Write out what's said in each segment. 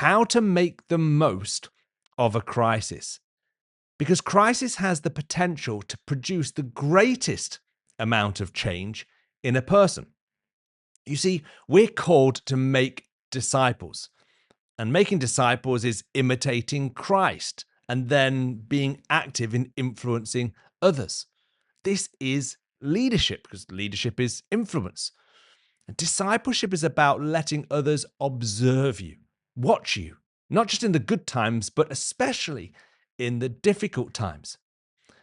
how to make the most of a crisis. Because crisis has the potential to produce the greatest amount of change in a person. You see, we're called to make disciples. And making disciples is imitating Christ and then being active in influencing others. This is leadership, because leadership is influence. And discipleship is about letting others observe you, watch you, not just in the good times, but especially in the difficult times.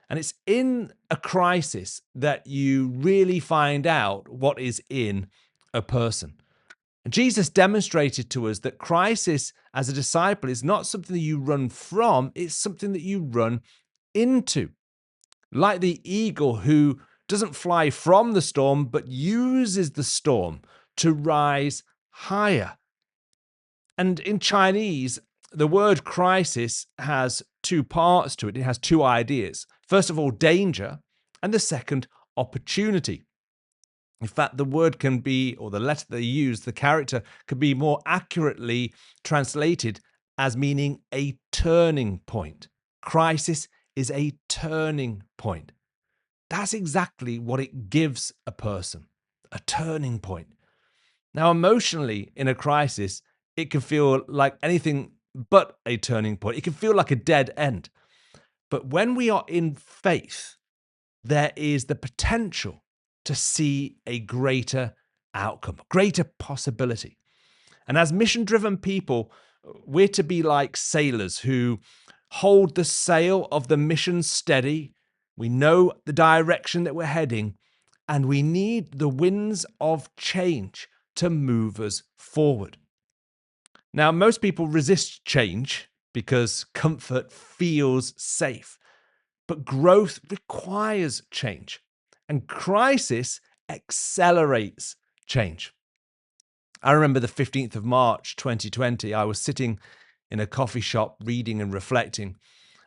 And it's in a crisis that you really find out what is in a person. And Jesus demonstrated to us that crisis as a disciple is not something that you run from, it's something that you run into. Like the eagle who doesn't fly from the storm, but uses the storm to rise higher. And in Chinese, the word crisis has two parts to it. It has two ideas. First of all, danger, and the second, opportunity. In fact, the word can be, or the letter they use, the character, could be more accurately translated as meaning a turning point. Crisis is a turning point. That's exactly what it gives a person, a turning point. Now, emotionally, in a crisis, it can feel like anything but a turning point. It can feel like a dead end. But when we are in faith, there is the potential to see a greater outcome, greater possibility. And as mission-driven people, we're to be like sailors who hold the sail of the mission steady. We know the direction that we're heading, and we need the winds of change to move us forward. Now, most people resist change because comfort feels safe, but growth requires change, and crisis accelerates change. I remember the 15th of March, 2020, I was sitting in a coffee shop reading and reflecting,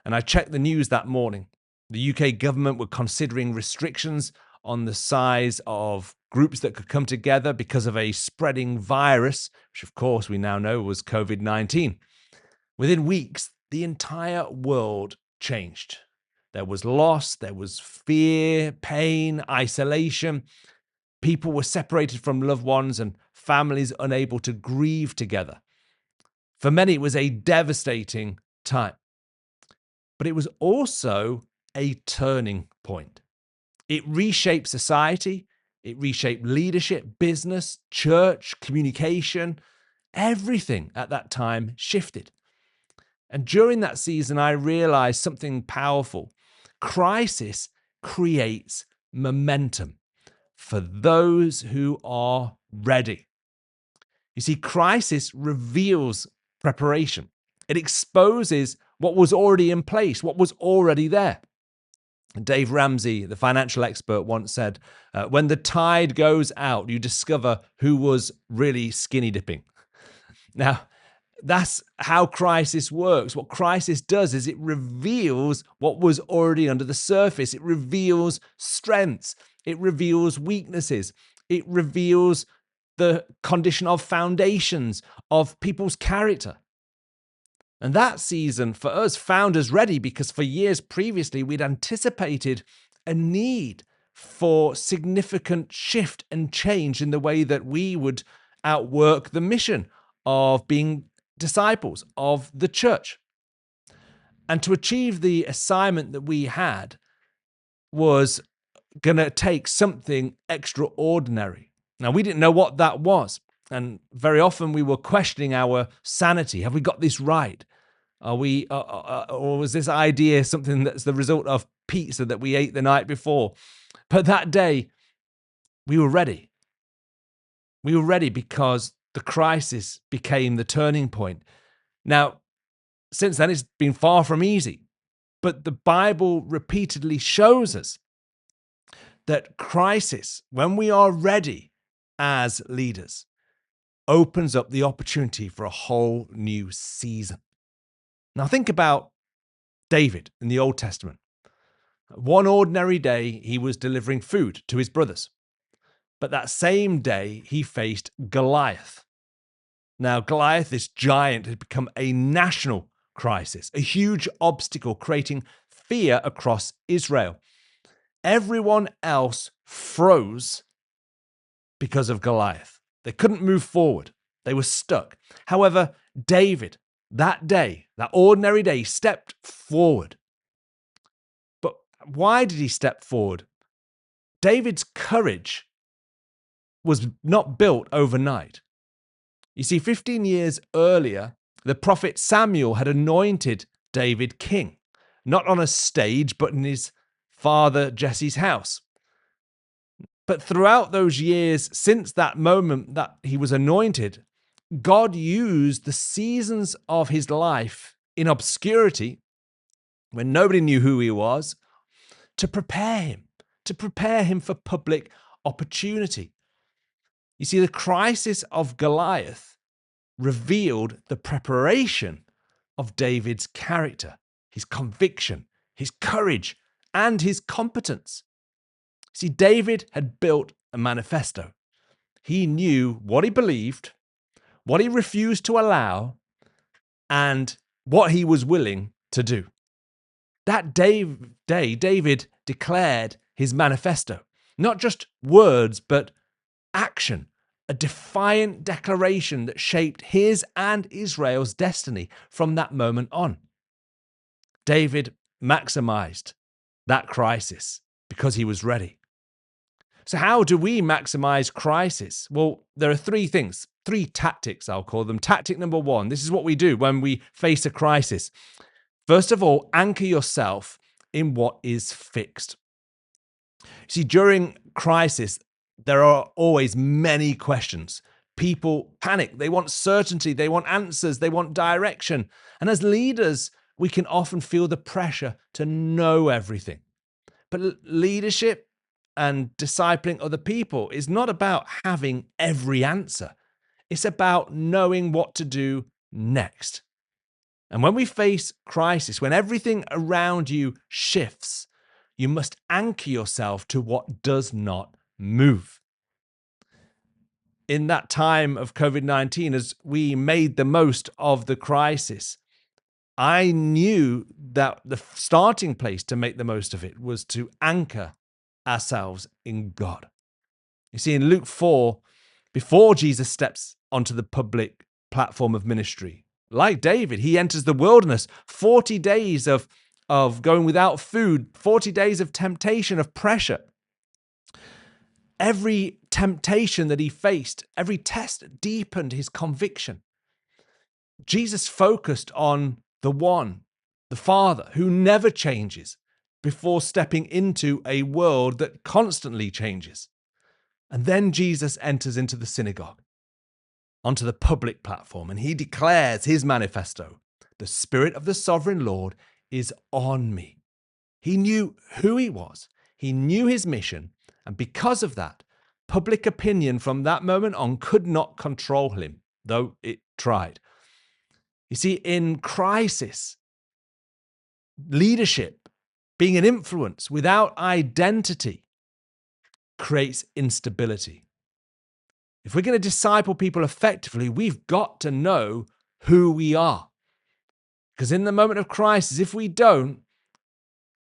and I checked the news that morning. The UK government were considering restrictions on the size of groups that could come together because of a spreading virus, which of course we now know was COVID-19. Within weeks, the entire world changed. There was loss, there was fear, pain, isolation. People were separated from loved ones and families unable to grieve together. For many, it was a devastating time. But it was also a turning point. It reshaped society, it reshaped leadership, business, church, communication. Everything at that time shifted. And during that season, I realized something powerful. Crisis creates momentum for those who are ready. You see, crisis reveals preparation. It exposes what was already in place, what was already there. Dave Ramsey, the financial expert, once said, when the tide goes out, you discover who was really skinny dipping. Now, that's how crisis works. What crisis does is it reveals what was already under the surface. It reveals strengths. It reveals weaknesses. It reveals the condition of foundations of people's character. And that season for us found us ready because for years previously, we'd anticipated a need for significant shift and change in the way that we would outwork the mission of being disciples of the church. And to achieve the assignment that we had was going to take something extraordinary. Now, we didn't know what that was. And very often we were questioning our sanity. Have we got this right? Are we, or was this idea something that's the result of pizza that we ate the night before? But that day, we were ready. We were ready because the crisis became the turning point. Now, since then, it's been far from easy. But the Bible repeatedly shows us that crisis, when we are ready as leaders, opens up the opportunity for a whole new season. Now think about David in the Old Testament. One ordinary day, he was delivering food to his brothers. But that same day, he faced Goliath. Now, Goliath, this giant, had become a national crisis, a huge obstacle creating fear across Israel. Everyone else froze because of Goliath. They couldn't move forward. They were stuck. However, David, that day, that ordinary day, stepped forward. But why did he step forward? David's courage was not built overnight. You see, 15 years earlier, the prophet Samuel had anointed David king, not on a stage, but in his father Jesse's house. But throughout those years since that moment that he was anointed, God used the seasons of his life in obscurity, when nobody knew who he was, to prepare him for public opportunity. You see, the crisis of Goliath revealed the preparation of David's character, his conviction, his courage, and his competence. See, David had built a manifesto. He knew what he believed, what he refused to allow, and what he was willing to do. That day, David declared his manifesto, not just words, but action, a defiant declaration that shaped his and Israel's destiny from that moment on. David maximized that crisis because he was ready. So how do we maximize crisis? Well, there are three things, three tactics, I'll call them. Tactic number one, this is what we do when we face a crisis. First of all, anchor yourself in what is fixed. See, during crisis, there are always many questions. People panic. They want certainty. They want answers. They want direction. And as leaders, we can often feel the pressure to know everything. But leadership and discipling other people is not about having every answer. It's about knowing what to do next. And when we face crisis, when everything around you shifts, you must anchor yourself to what does not move. In that time of COVID-19, as we made the most of the crisis, I knew that the starting place to make the most of it was to anchor ourselves in God. You see, in Luke 4, before Jesus steps onto the public platform of ministry, like David, he enters the wilderness, 40 days of going without food, 40 days of temptation, of pressure. Every temptation that he faced, every test deepened his conviction. Jesus focused on the one, the Father, who never changes, before stepping into a world that constantly changes. And then Jesus enters into the synagogue, onto the public platform, and he declares his manifesto. The Spirit of the Sovereign Lord is on me. He knew who he was. He knew his mission. And because of that, public opinion from that moment on could not control him, though it tried. You see, in crisis, leadership, being an influence without identity, creates instability. If we're going to disciple people effectively, we've got to know who we are. Because in the moment of crisis, if we don't,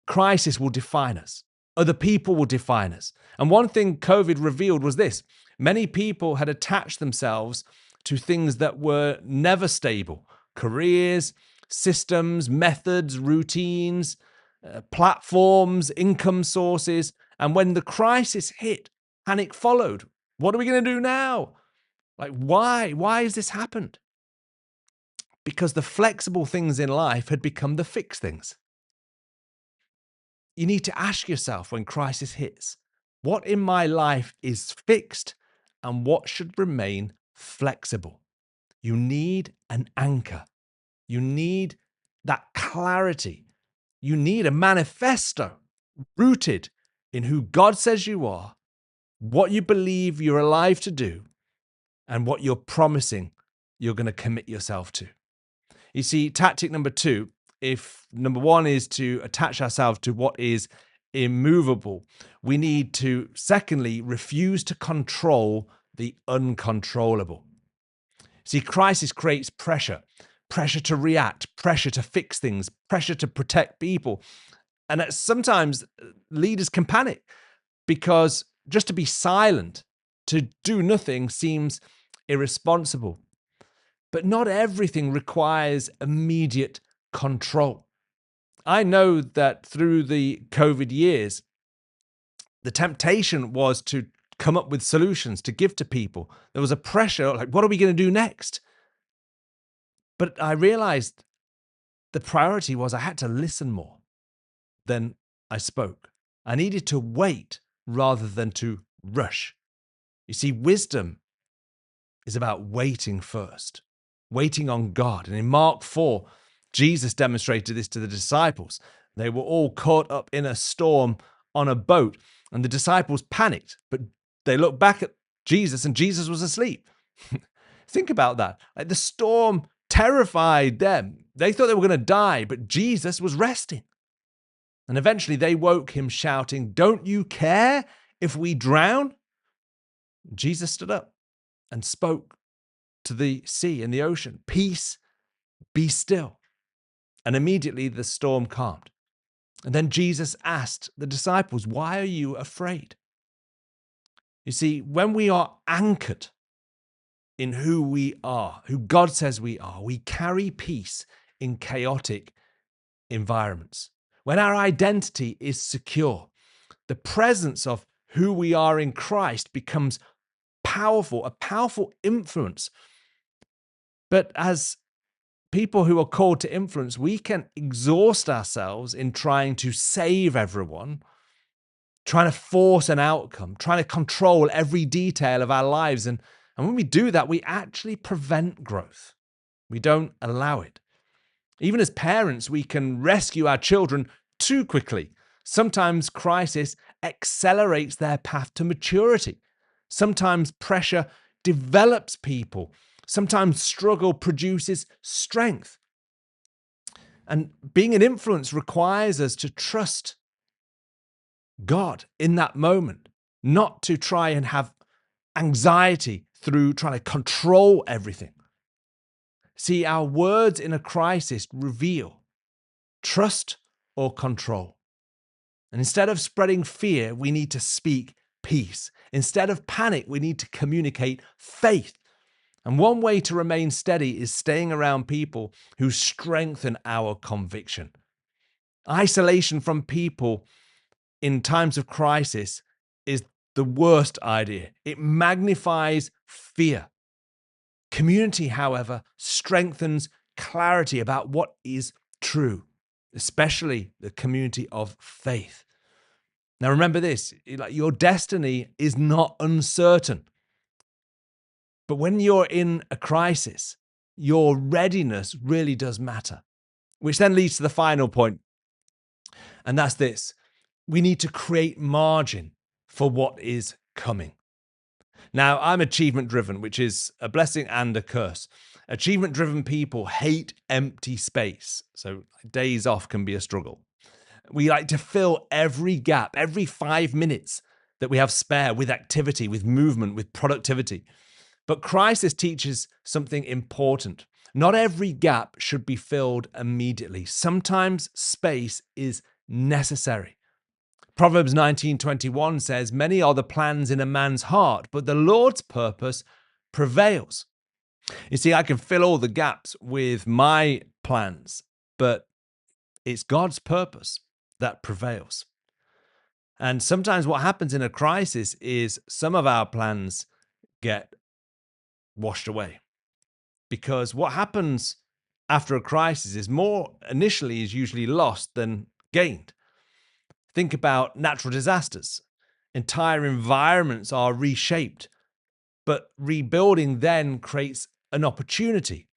crisis will define us. Other people will define us. And one thing COVID revealed was this: many people had attached themselves to things that were never stable: careers, systems, methods, routines, platforms, income sources. And when the crisis hit, panic followed. What are we going to do now? Like, why? Why has this happened? Because the flexible things in life had become the fixed things. You need to ask yourself when crisis hits, what in my life is fixed and what should remain flexible? You need an anchor. You need that clarity. You need a manifesto rooted in who God says you are, what you believe you're alive to do, and what you're promising you're going to commit yourself to. You see, tactic number two, if number one is to attach ourselves to what is immovable, we need to, secondly, refuse to control the uncontrollable. See, crisis creates pressure, pressure to react, pressure to fix things, pressure to protect people. And sometimes leaders can panic because just to be silent, to do nothing seems irresponsible. But not everything requires immediate control. I know that through the COVID years, the temptation was to come up with solutions to give to people. There was a pressure, like, what are we going to do next? But I realized the priority was I had to listen more than I spoke. I needed to wait rather than to rush. You see, wisdom is about waiting first, waiting on God. And in Mark 4, Jesus demonstrated this to the disciples. They were all caught up in a storm on a boat, and the disciples panicked, but they looked back at Jesus and Jesus was asleep. Think about that. Like, the storm terrified them. They thought they were going to die, but Jesus was resting. And eventually they woke him shouting, "Don't you care if we drown?" Jesus stood up and spoke to the sea and the ocean, "Peace, be still." And immediately the storm calmed. And then Jesus asked the disciples, "Why are you afraid?" You see, when we are anchored in who we are, who God says we are, we carry peace in chaotic environments. When our identity is secure, the presence of who we are in Christ becomes powerful, a powerful influence. But as people who are called to influence, we can exhaust ourselves in trying to save everyone, trying to force an outcome, trying to control every detail of our lives. And when we do that, we actually prevent growth. We don't allow it. Even as parents, we can rescue our children too quickly. Sometimes crisis accelerates their path to maturity. Sometimes pressure develops people. Sometimes struggle produces strength. And being an influence requires us to trust God in that moment, not to try and have anxiety through trying to control everything. See, our words in a crisis reveal trust or control. And instead of spreading fear, we need to speak peace. Instead of panic, we need to communicate faith. And one way to remain steady is staying around people who strengthen our conviction. Isolation from people in times of crisis is the worst idea. It magnifies fear. Community, however, strengthens clarity about what is true, especially the community of faith. Now, remember this, your destiny is not uncertain. But when you're in a crisis, your readiness really does matter, which then leads to the final point. And that's this: we need to create margin for what is coming. Now, I'm achievement driven, which is a blessing and a curse. Achievement driven people hate empty space. So days off can be a struggle. We like to fill every gap, every 5 minutes that we have spare with activity, with movement, with productivity. But crisis teaches something important. Not every gap should be filled immediately. Sometimes space is necessary. Proverbs 19:21 says, "Many are the plans in a man's heart, but the Lord's purpose prevails." You see, I can fill all the gaps with my plans, but it's God's purpose that prevails. And sometimes what happens in a crisis is some of our plans get washed away. Because what happens after a crisis is more initially is usually lost than gained. Think about natural disasters. Entire environments are reshaped, but rebuilding then creates an opportunity.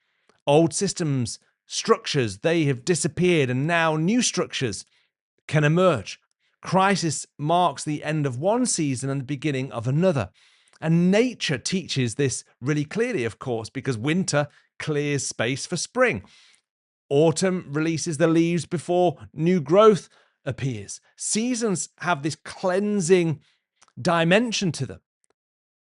Old systems, structures, they have disappeared, and now new structures can emerge. Crisis marks the end of one season and the beginning of another. And nature teaches this really clearly, of course, because winter clears space for spring. Autumn releases the leaves before new growth appears. Seasons have this cleansing dimension to them.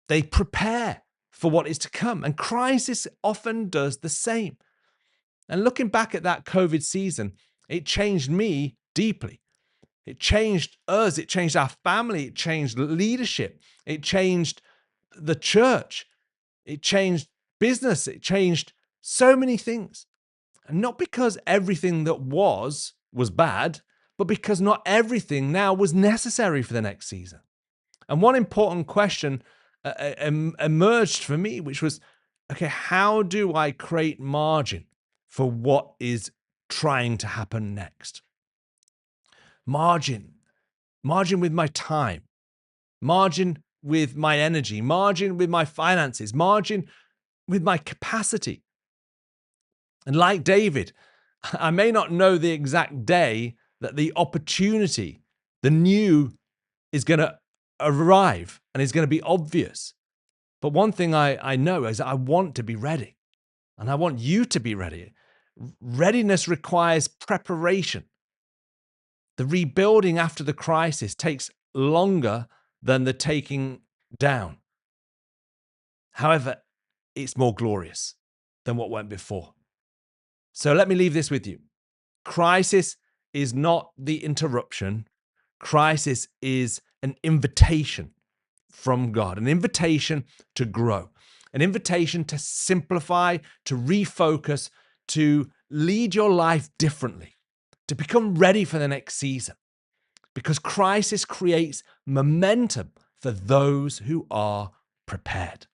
They prepare for what is to come. And crisis often does the same. And looking back at that COVID season, it changed me deeply. It changed us, it changed our family, it changed leadership, it changed the church, it changed business, it changed so many things. And not because everything that was bad, but because not everything now was necessary for the next season. And one important question emerged for me, which was, okay, how do I create margin for what is trying to happen next? Margin with my time, margin with my energy, margin with my finances, margin with my capacity. And like David, I may not know the exact day that the opportunity, the new, is going to arrive and is going to be obvious. But one thing I know is that I want to be ready, and I want you to be ready. Readiness requires preparation. The rebuilding after the crisis takes longer than the taking down. However, it's more glorious than what went before. So let me leave this with you. Crisis is not the interruption. Crisis is an invitation from God, an invitation to grow, an invitation to simplify, to refocus, to lead your life differently, to become ready for the next season. Because crisis creates momentum for those who are prepared.